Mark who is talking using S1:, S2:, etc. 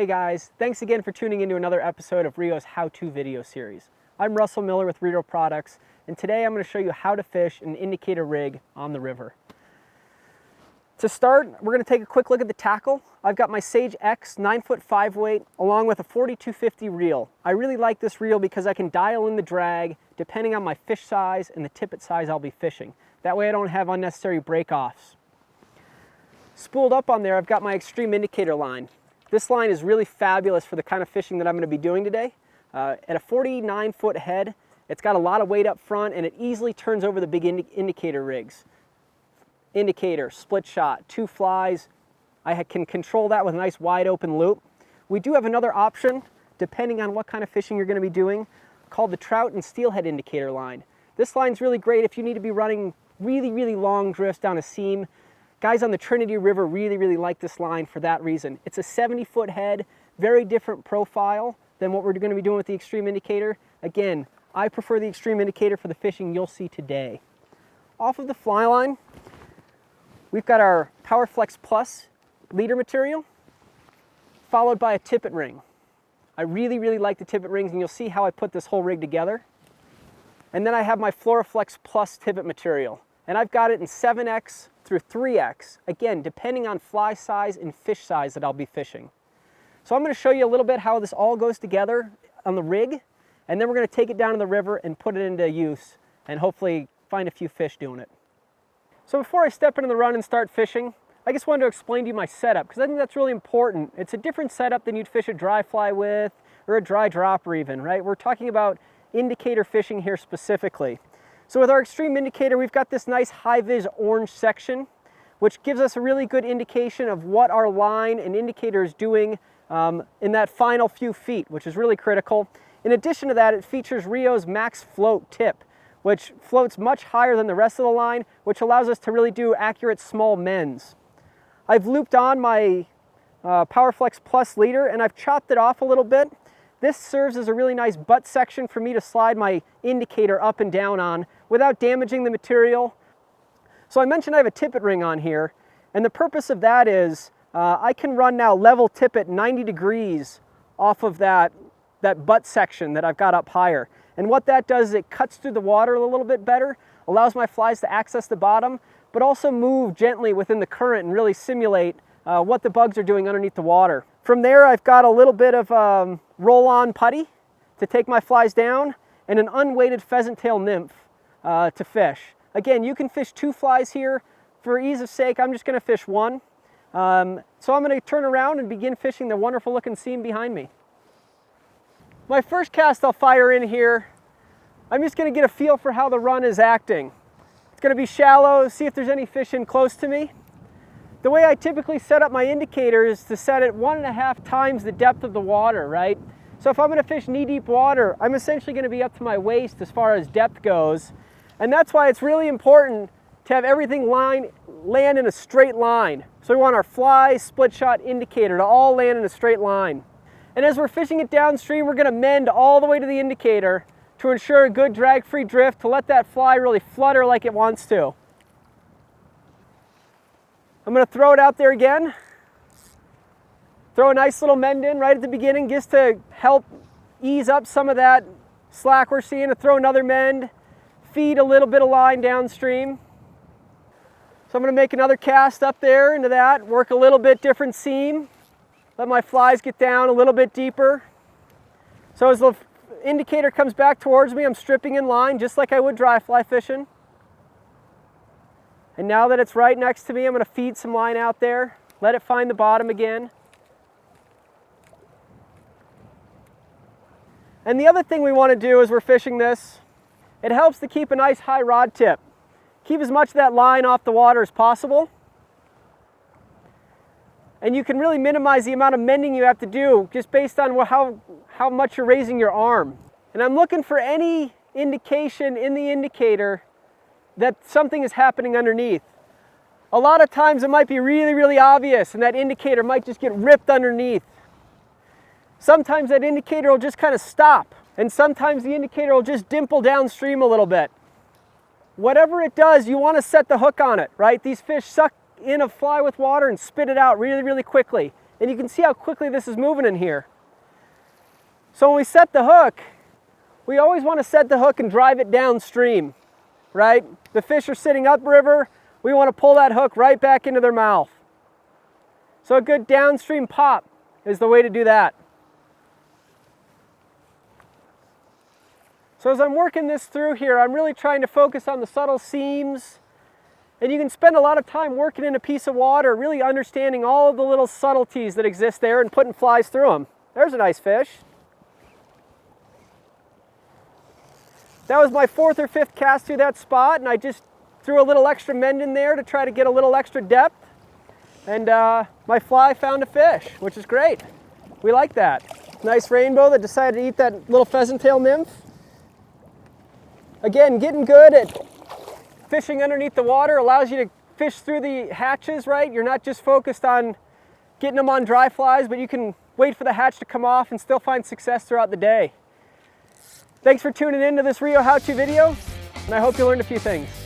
S1: Hey guys, thanks again for tuning into another episode of Rio's how-to video series. I'm Russ Miller with Rio Products, and today I'm going to show you how to fish an indicator rig on the river. To start, we're going to take a quick look at the tackle. I've got my Sage X 9-foot 5-weight along with a 4250 reel. I really like this reel because I can dial in the drag depending on my fish size and the tippet size I'll be fishing. That way I don't have unnecessary break-offs. Spooled up on there, I've got my Extreme indicator line. This line is really fabulous for the kind of fishing that I'm going to be doing today. At a 49-foot head, it's got a lot of weight up front and it easily turns over the big indicator rigs. Indicator, split shot, 2 flies. I can control that with a nice wide open loop. We do have another option, depending on what kind of fishing you're going to be doing, called the trout and steelhead indicator line. This line's really great if you need to be running really long drifts down a seam. Guys on the Trinity River really like this line for that reason. It's a 70-foot head, very different profile than what we're going to be doing with the Extreme indicator. Again, I prefer the Extreme indicator for the fishing you'll see today. Off of the fly line, we've got our PowerFlex Plus leader material, followed by a tippet ring. I really like the tippet rings, and you'll see how I put this whole rig together. And then I have my FloraFlex Plus tippet material, and I've got it in 7X through 3X, again, depending on fly size and fish size that I'll be fishing. So I'm going to show you a little bit how this all goes together on the rig, and then we're going to take it down to the river and put it into use, and hopefully find a few fish doing it. So before I step into the run and start fishing, I just wanted to explain to you my setup, because I think that's really important. It's a different setup than you'd fish a dry fly with, or a dry dropper even, right? We're talking about indicator fishing here specifically. So with our Extreme indicator, we've got this nice high-vis orange section, which gives us a really good indication of what our line and indicator is doing in that final few feet, which is really critical. In addition to that, it features Rio's Max Float tip, which floats much higher than the rest of the line, which allows us to really do accurate small mends. I've looped on my PowerFlex Plus leader, and I've chopped it off a little bit. This serves as a really nice butt section for me to slide my indicator up and down on without damaging the material. So I mentioned I have a tippet ring on here, and the purpose of that is I can run now level tippet 90 degrees off of that butt section that I've got up higher. And what that does is it cuts through the water a little bit better, allows my flies to access the bottom, but also move gently within the current and really simulate what the bugs are doing underneath the water. From there, I've got a little bit of roll-on putty to take my flies down, and an unweighted pheasant tail nymph to fish. Again, you can fish 2 flies here. For ease of sake, I'm just going to fish 1. So I'm going to turn around and begin fishing the wonderful looking seam behind me. My first cast I'll fire in here. I'm just going to get a feel for how the run is acting. It's going to be shallow, see if there's any fish in close to me. The way I typically set up my indicator is to set it 1.5 times the depth of the water, right? So if I'm going to fish knee-deep water, I'm essentially going to be up to my waist as far as depth goes. And that's why it's really important to have everything land in a straight line. So we want our fly, split shot, indicator to all land in a straight line. And as we're fishing it downstream, we're going to mend all the way to the indicator to ensure a good drag-free drift, to let that fly really flutter like it wants to. I'm going to throw it out there again. Throw a nice little mend in right at the beginning just to help ease up some of that slack we're seeing. To throw another mend, feed a little bit of line downstream. So I'm going to make another cast up there into that, work a little bit different seam. Let my flies get down a little bit deeper. So as the indicator comes back towards me, I'm stripping in line just like I would dry fly fishing. And now that it's right next to me, I'm going to feed some line out there, let it find the bottom again. And the other thing we want to do as we're fishing this, it helps to keep a nice high rod tip. Keep as much of that line off the water as possible. And you can really minimize the amount of mending you have to do just based on how much you're raising your arm. And I'm looking for any indication in the indicator that something is happening underneath. A lot of times it might be really obvious, and that indicator might just get ripped underneath. Sometimes that indicator will just kind of stop, and sometimes the indicator will just dimple downstream a little bit. Whatever it does, you want to set the hook on it, right? These fish suck in a fly with water and spit it out really quickly. And you can see how quickly this is moving in here. So when we set the hook, we always want to set the hook and drive it downstream, right? The fish are sitting upriver. We want to pull that hook right back into their mouth. So a good downstream pop is the way to do that. So as I'm working this through here, I'm really trying to focus on the subtle seams. And you can spend a lot of time working in a piece of water, really understanding all of the little subtleties that exist there and putting flies through them. There's a nice fish. That was my 4th or 5th cast through that spot, and I just threw a little extra mend in there to try to get a little extra depth. And my fly found a fish, which is great. We like that. Nice rainbow that decided to eat that little pheasant tail nymph. Again, getting good at fishing underneath the water allows you to fish through the hatches, right? You're not just focused on getting them on dry flies, but you can wait for the hatch to come off and still find success throughout the day. Thanks for tuning in to this Rio how-to video, and I hope you learned a few things.